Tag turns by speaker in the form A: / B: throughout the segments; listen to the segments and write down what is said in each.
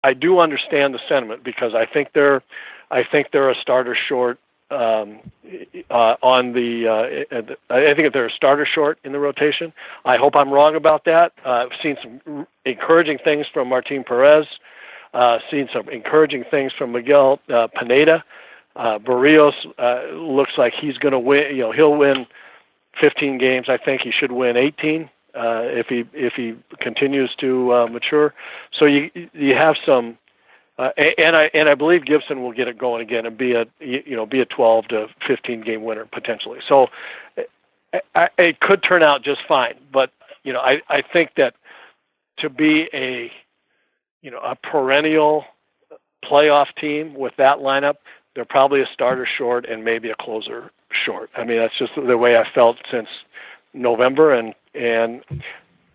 A: I do understand the sentiment because I think they're a starter short on the. I think they're a starter short in the rotation. I hope I'm wrong about that. I've seen some encouraging things from Martin Perez. Seen some encouraging things from Miguel Pineda. Barrios looks like he's going to win. He'll win 15 games. I think he should win 18 if he continues to mature. So you have some, and I believe Gibson will get it going again and be a 12 to 15 game winner potentially. So it could turn out just fine. But I think that to be a perennial playoff team with that lineup, they're probably a starter short and maybe a closer short. I mean, that's just the way I felt since November, and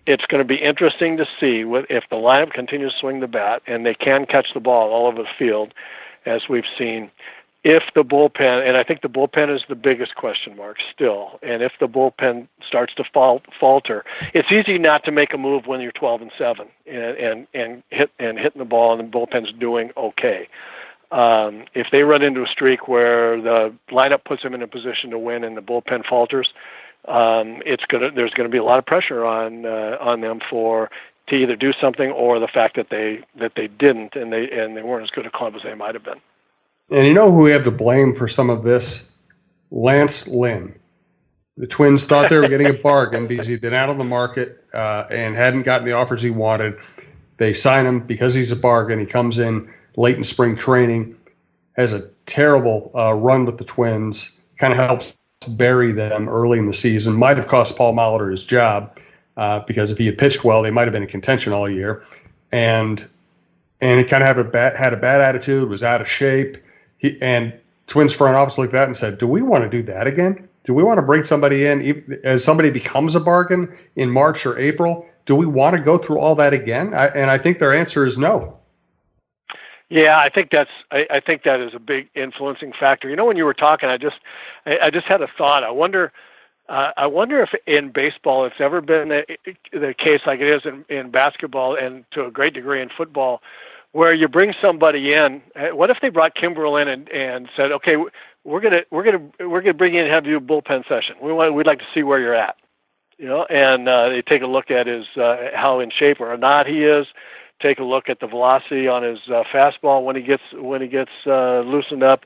A: it's going to be interesting to see if the lineup continues to swing the bat and they can catch the ball all over the field, as we've seen. If the bullpen, and I think the bullpen is the biggest question mark still, and if the bullpen starts to falter, it's easy not to make a move when you're 12-7 and hitting the ball and the bullpen's doing okay. If they run into a streak where the lineup puts them in a position to win and the bullpen falters, there's gonna be a lot of pressure on them to either do something, or the fact that they didn't and they weren't as good a club as they might have been.
B: And you know who we have to blame for some of this? Lance Lynn. The Twins thought they were getting a bargain because he'd been out on the market and hadn't gotten the offers he wanted. They sign him because he's a bargain. He comes in late in spring training, has a terrible run with the Twins, kind of helps bury them early in the season. Might have cost Paul Molitor his job because if he had pitched well, they might have been in contention all year. And he kind of had a bad attitude, was out of shape. And Twins front office looked at that and said, do we want to do that again? Do we want to bring somebody in as somebody becomes a bargain in March or April? Do we want to go through all that again? And I think their answer is no.
A: Yeah, I think that is a big influencing factor. When you were talking, I just had a thought. I wonder if in baseball it's ever been the case like it is in basketball and to a great degree in football, where you bring somebody in. What if they brought Kimbrel in and said, okay, we're gonna bring you in and have you a bullpen session. We'd like to see where you're at, and they take a look at his how in shape or not he is. Take a look at the velocity on his fastball when he gets loosened up.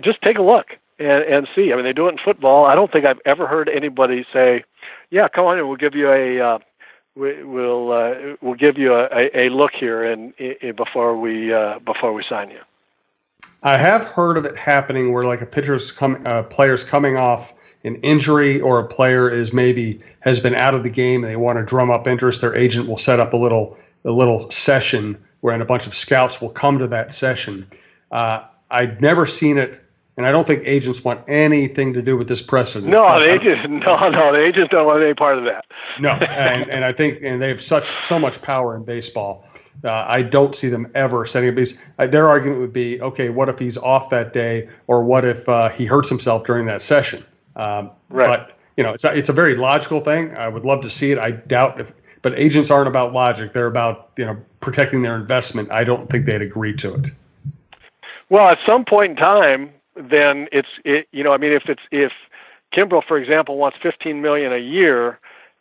A: Just take a look and see. I mean, they do it in football. I don't think I've ever heard anybody say, "Yeah, come on in. We'll give you we'll give you a look here and before we sign you."
B: I have heard of it happening where like player's coming off an injury, or a player has been out of the game and they want to drum up interest. Their agent will set up a little session where a bunch of scouts will come to that session. I've never seen it, and I don't think agents want anything to do with this precedent.
A: No, the agents don't want any part of that.
B: No, and I think they have so much power in baseball. I don't see them ever setting up these. Their argument would be, okay, what if he's off that day, or what if he hurts himself during that session?
A: Right.
B: But it's a very logical thing. I would love to see it. I doubt but agents aren't about logic. They're about protecting their investment. I don't think they'd agree to it.
A: Well, at some point in time, then if Kimbrel, for example, wants $15 million a year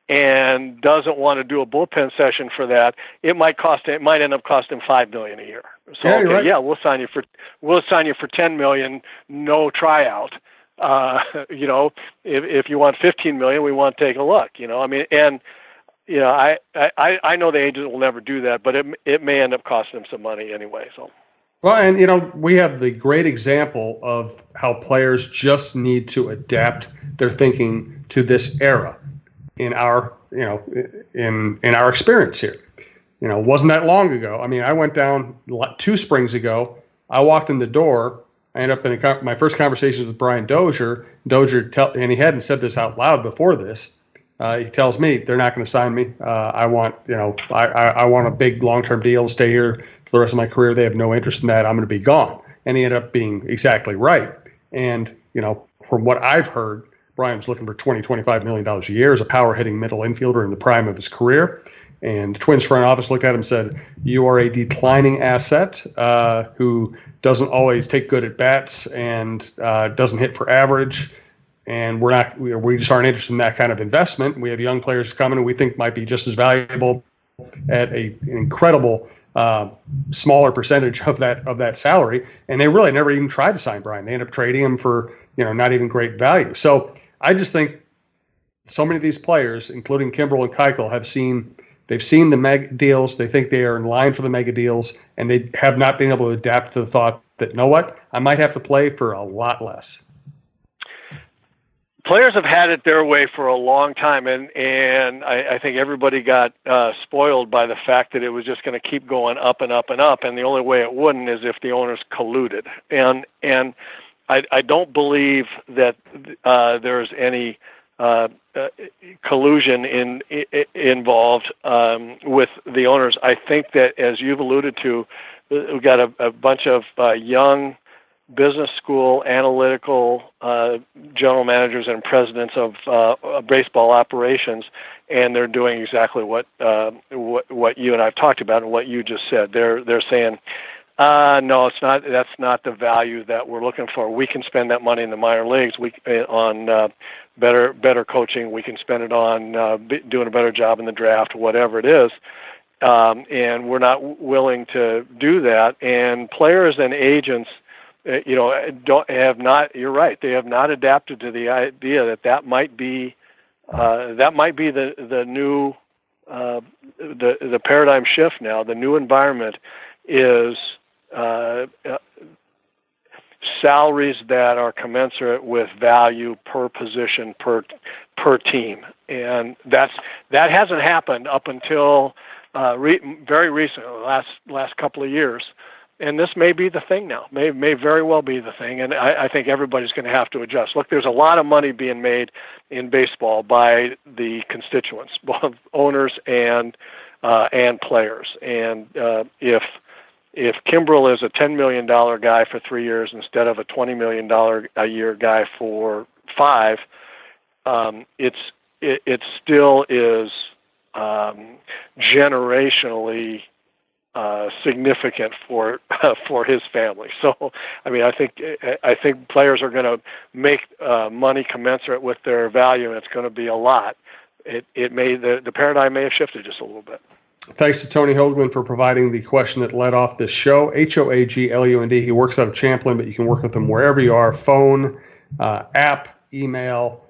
A: and doesn't want to do a bullpen session for that, it might end up costing $5 million a year. So
B: yeah, right.
A: Yeah, we'll sign you for $10 million, no tryout. If you want $15 million, we want to take a look. I know the agent will never do that, but it may end up costing them some money anyway. So.
B: Well, and we have the great example of how players just need to adapt their thinking to this era in our experience here. It wasn't that long ago. I mean, I went down 2 springs ago. I walked in the door. I ended up in my first conversation with Brian Dozier. And he hadn't said this out loud before this. He tells me they're not going to sign me. I want a big long-term deal to stay here for the rest of my career. They have no interest in that. I'm going to be gone. And he ended up being exactly right. And, from what I've heard, Brian's looking for $20-25 million a year as a power hitting middle infielder in the prime of his career. And the Twins front office looked at him and said, "You are a declining asset who doesn't always take good at bats and doesn't hit for average. And we just aren't interested in that kind of investment. We have young players coming who we think might be just as valuable at an incredible smaller percentage of that salary." And they really never even tried to sign Brian. They ended up trading him for not even great value. So I just think so many of these players, including Kimbrel and Keuchel, they've seen the mega deals. They think they are in line for the mega deals, and they have not been able to adapt to the thought that, you know what, I might have to play for a lot less.
A: Players have had it their way for a long time, and I think everybody got spoiled by the fact that it was just going to keep going up and up and up, and the only way it wouldn't is if the owners colluded. And I don't believe that there's any collusion involved with the owners. I think that, as you've alluded to, we've got a bunch of young business school analytical general managers and presidents of baseball operations, and they're doing exactly what you and I've talked about and what you just said. They're saying, no, it's not. That's not the value that we're looking for. We can spend that money in the minor leagues. On better coaching. We can spend it on doing a better job in the draft, whatever it is. And we're not willing to do that. And players and agents, you're right. They have not adapted to the idea that might be the new the paradigm shift now. The new environment is salaries that are commensurate with value per position per team, and that hasn't happened up until very recently, last couple of years. And this may be the thing now. May very well be the thing, and I think everybody's going to have to adjust. Look, there's a lot of money being made in baseball by the constituents, both owners and players. And if Kimbrel is a $10 million guy for 3 years instead of a $20 million a year guy for 5, it still is generationally significant for his family. So, I mean, I think players are going to make money commensurate with their value, and it's going to be a lot. The paradigm may have shifted just a little bit.
B: Thanks to Tony Hoaglund for providing the question that led off this show. Hoaglund. He works out of Champlin, but you can work with him wherever you are: phone, app, email,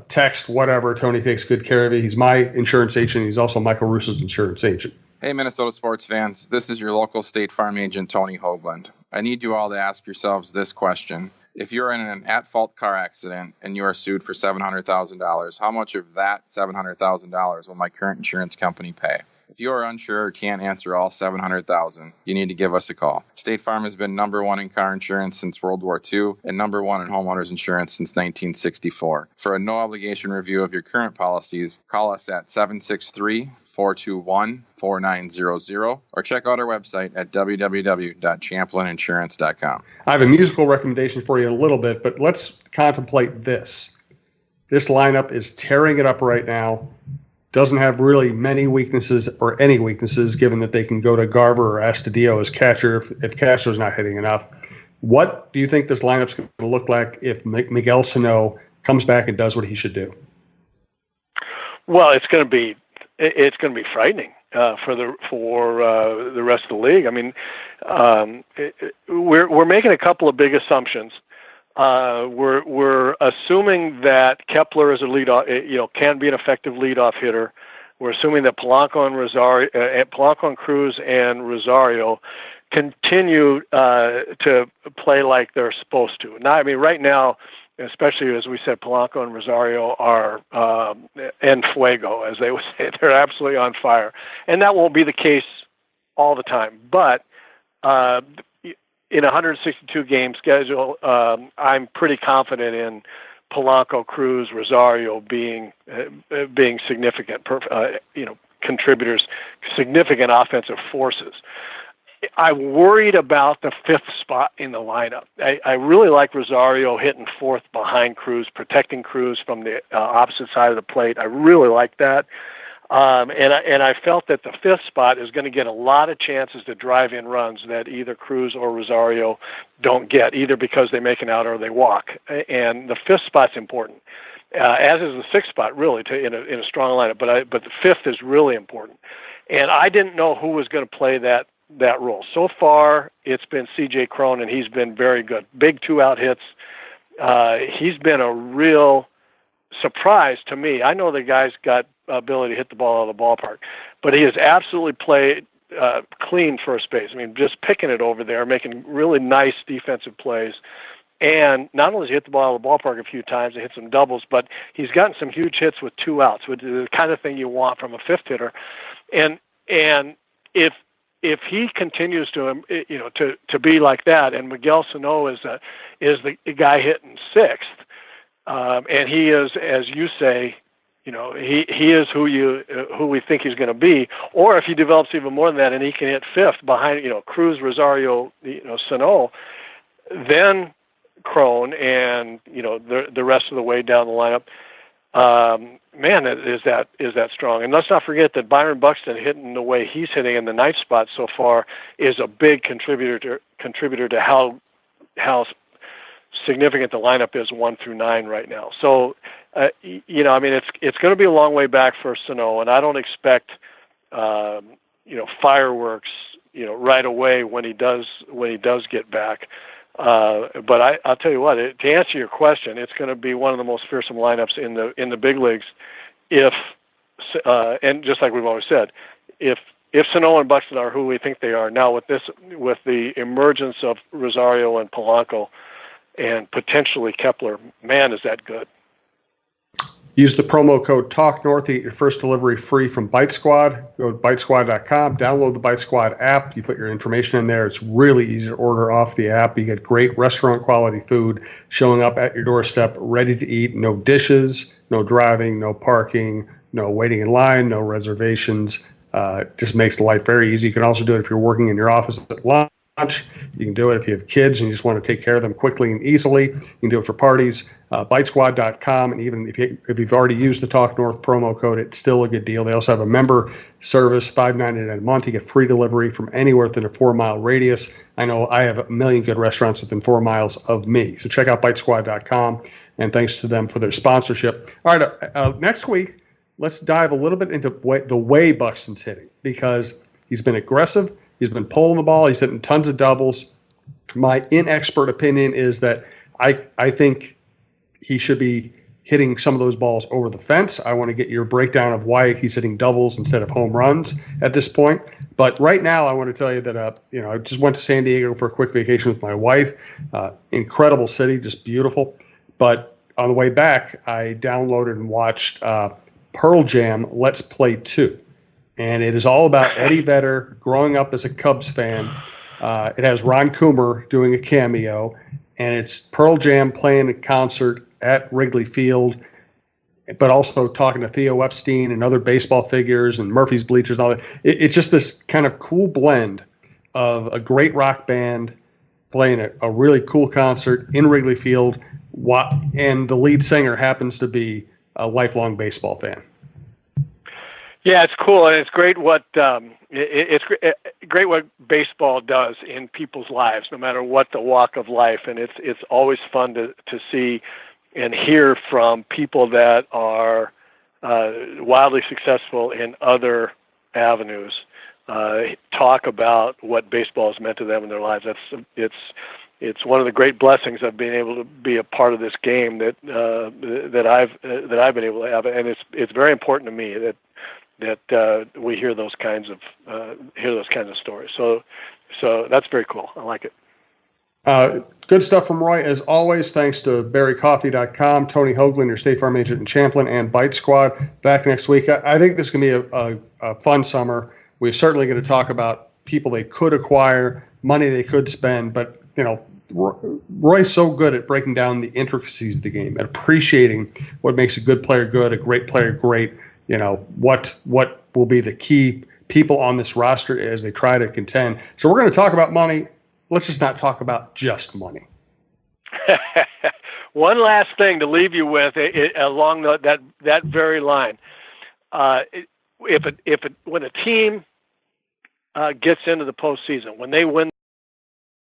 B: text, whatever. Tony takes good care of you. He's my insurance agent. He's also Michael Russo's insurance agent.
C: Hey, Minnesota sports fans. This is your local State Farm agent, Tony Hoaglund. I need you all to ask yourselves this question. If you're in an at-fault car accident and you are sued for $700,000, how much of that $700,000 will my current insurance company pay? If you are unsure or can't answer all $700,000, you need to give us a call. State Farm has been number one in car insurance since World War II and number one in homeowners insurance since 1964. For a no-obligation review of your current policies, call us at 763-421-4900 or check out our website at www.champlininsurance.com.
B: I have a musical recommendation for you in a little bit, but let's contemplate this. This lineup is tearing it up right now. Doesn't have really many weaknesses or any weaknesses, given that they can go to Garver or Astudillo as catcher if Castro's not hitting enough. What do you think this lineup's going to look like if Miguel Sano comes back and does what he should do?
A: Well, it's going to be frightening for the rest of the league. I mean, we're making a couple of big assumptions. We're assuming that Kepler is a leadoff, can be an effective leadoff hitter. We're assuming that Polanco, Cruz, and Rosario continue to play like they're supposed to. Now, I mean, right now, especially as we said, Polanco and Rosario are en fuego, as they would say. They're absolutely on fire, and that won't be the case all the time. But in a 162-game schedule, I'm pretty confident in Polanco, Cruz, Rosario being significant, contributors, significant offensive forces. I'm worried about the 5th spot in the lineup. I really like Rosario hitting 4th behind Cruz, protecting Cruz from the opposite side of the plate. I really like that. And I felt that the fifth spot is going to get a lot of chances to drive in runs that either Cruz or Rosario don't get, either because they make an out or they walk. And the fifth spot's important, as is the sixth spot, really, in a strong lineup. But the fifth is really important. And I didn't know who was going to play that role. So far, it's been C.J. Cron, and he's been very good. Big 2-out hits. He's been a real surprise to me. I know the guy's got ability to hit the ball out of the ballpark, but he has absolutely played clean first base. I mean, just picking it over there, making really nice defensive plays. And not only has he hit the ball out of the ballpark a few times, he hit some doubles, but he's gotten some huge hits with 2 outs, which is the kind of thing you want from a fifth hitter. And if he continues to be like that, and Miguel Sano is the guy hitting sixth, and he is, as you say, he is who we think he's going to be. Or if he develops even more than that, and he can hit fifth behind Cruz, Rosario, Sano, then Cron and the rest of the way down the lineup. Man, is that strong? And let's not forget that Byron Buxton hitting the way he's hitting in the ninth spot so far is a big contributor to how significant the lineup is 1 through 9 right now. So, I mean, it's going to be a long way back for Sano, and I don't expect fireworks right away when he does get back. But I'll tell you what, to answer your question, it's going to be one of the most fearsome lineups in the big leagues. And just like we've always said, if Sano and Buxton are who we think they are now, with the emergence of Rosario and Polanco and potentially Kepler, man, is that good.
B: Use the promo code TALKNORTH to get your first delivery free from Bite Squad. Go to bitesquad.com, download the Bite Squad app. You put your information in there. It's really easy to order off the app. You get great restaurant quality food showing up at your doorstep, ready to eat. No dishes, no driving, no parking, no waiting in line, no reservations. Just makes life very easy. You can also do it if you're working in your office at lunch. You can do it if you have kids and you just want to take care of them quickly and easily. You can do it for parties. Bitesquad.com, and even if you've already used the Talk North promo code, it's still a good deal. They also have a member service, $5.99 a month. You get free delivery from anywhere within a 4-mile radius. I know I have a million good restaurants within 4 miles of me. So check out bitesquad.com, and thanks to them for their sponsorship. All right, next week, let's dive a little bit into the way Buxton's hitting, because he's been aggressive. He's been pulling the ball. He's hitting tons of doubles. My inexpert opinion is that I think he should be hitting some of those balls over the fence. I want to get your breakdown of why he's hitting doubles instead of home runs at this point. But right now, I want to tell you that I just went to San Diego for a quick vacation with my wife. Incredible city, just beautiful. But on the way back, I downloaded and watched Pearl Jam Let's Play 2. And it is all about Eddie Vedder growing up as a Cubs fan. It has Ron Coomer doing a cameo, and it's Pearl Jam playing a concert at Wrigley Field, but also talking to Theo Epstein and other baseball figures and Murphy's Bleachers and all that. It's just this kind of cool blend of a great rock band playing a really cool concert in Wrigley Field, and the lead singer happens to be a lifelong baseball fan.
A: Yeah, it's cool, and it's great what great what baseball does in people's lives, no matter what the walk of life. And it's always fun to see and hear from people that are wildly successful in other avenues talk about what baseball has meant to them in their lives. It's one of the great blessings of being able to be a part of this game that I've been able to have, and it's very important to me that we hear those kinds of stories. So that's very cool. I like it.
B: Good stuff from Roy, as always. Thanks to berrycoffee.com, Tony Hoaglund, your State Farm agent in Champlin, and Bite Squad. Back next week. I think this is going to be a fun summer. We're certainly going to talk about people they could acquire, money they could spend, but Roy's so good at breaking down the intricacies of the game, at appreciating what makes a good player good, a great player great. What will be the key people on this roster as they try to contend. So we're going to talk about money. Let's just not talk about just money.
A: One last thing to leave you with along that very line. when a team gets into the postseason, when they win